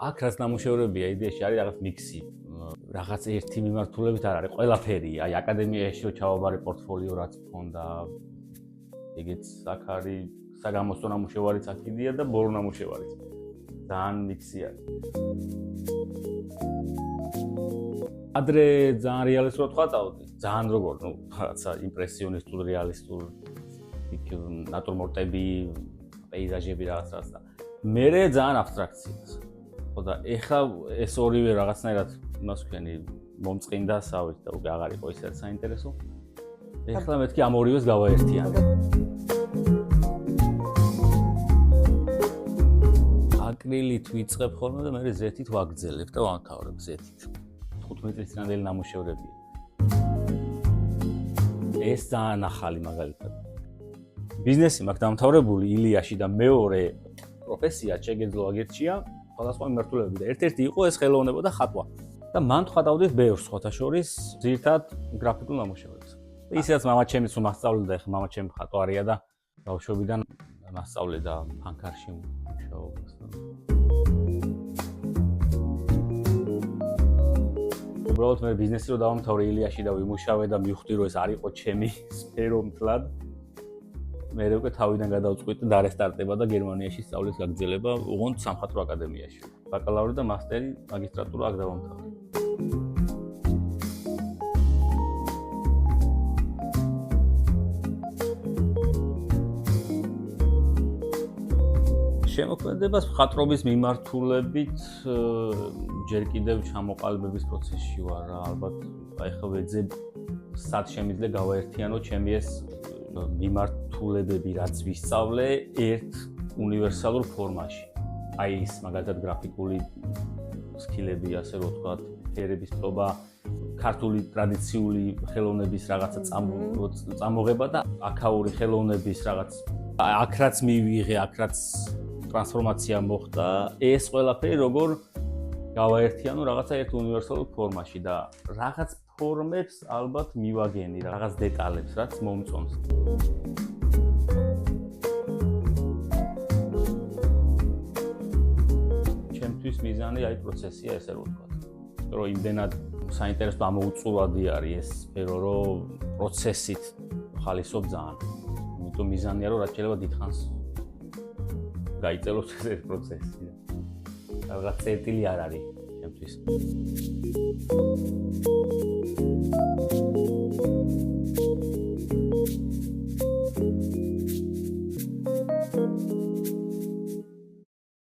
აქ რაც ნამუშევრებია იდეაში არის რაღაც მიქსი. Რაღაც ერთი მიმართულებით არ არის, ყველაფერი. Აი აკადემიაში რო ჩავაბარე პორტფოლიო რაც მქონდა. ეგეც აქ არის საგამოსტო ნამუშევარიც აქ-იდეა და ბოლო ნამუშევარიც. ძალიან მიქსი არის. ადრე ძალიან რეალისტურად ვხატავდი. ძალიან როგორ, რაღაცა იმპრესიონისტულ, რეალისტულ იქ ნატურმორტები, პეიზაჟები რაღაც და მერე ძალიან აბსტრაქციას. ხო და ეხლა ეს ორივე რაღაცნაირად იმას ვქენი მომწყინდა სავით და უკვე აღარ იყო ისეთ საინტერესო. ეხლა მეთქი ამ ორივეს გავაერთიანე. აკრილით ვიწყებ ხოლმე და მერე ზეთით ვაგრძელებ და ვამთავრებ ზეთით. 15 წლის წინანდელი ნამუშევრებია. ეს ძალიან ახალი მაგალითად. ბიზნესი მაქვს დამთავრებული ილიაში და მეორე პროფესია შეგეძლო აგერჩია სხვადასხვა მიმართულებები და ერთ-ერთი იყო ეს ხელოვნება და ხატვა. და მან ვხატავდით ბევრს სხვათა შორის ძირითადად გრაფიკულ ნამუშევრებს. ისედაც მამაჩემიც უმასწავლდა, ეხლა მამაჩემი ხატვარია და ბავშვობიდან მასწავლდა ფანქარში მუშაობას. უბრალოდ მე ბიზნესი რო დავამთავრე ილიაში და ვიმუშავე და მივხვდი რომ ეს არ იყო ჩემი სფერო მთლად. მე უკვე თავიდან გადავწყვიტე და რესტარტება და გერმანიაში სწავლის გაგრძელება ოღონდ სამხატვრო აკადემიაში. ბაკალავრი და მასტერი მაგისტრატურა აქ დავამთავრე. შემოქმედებას მხატვრობის მიმართულებით ჯერ კიდევ ჩამოყალიბების პროცესში ვარ რა, ალბათ ახლა ვეძებ სად შემიძლია გავაერთიანო ჩემი ეს მიმართულებები რაც ვისწავლე ერთ უნივერსალურ ფორმაში. აი ის მაგალითად გრაფიკული სკილები, ასე რომ ვთქვათ, ფერების პოვა, ქართული ტრადიციული ხელოვნების რაღაცა წამოღება და აქაური ხელოვნების რაღაც აქ რაც მივიღე, აქ რაც ტრანსფორმაცია მოხდა, ეს ყველაფერი როგორ გავაერთიანო რაღაცა ერთ უნივერსალურ ფორმაში და რაღაც ფორმებს ალბათ მივაგენი, რაღაც დეტალებს, რაც მომწონს. ჩემთვის მიზანი აი პროცესია ესე რომ ვთქვათ. რომ იმდენად საინტერესო ამოუწურვადი არის ეს სფერო, რომ პროცესით ხალისობ ძალიან. იმიტომ მიზანია რომ რაც შეიძლება დიდხანს გაიწელოს ეს პროცესი. რაღაც წერტილი არ არის ჩემთვის.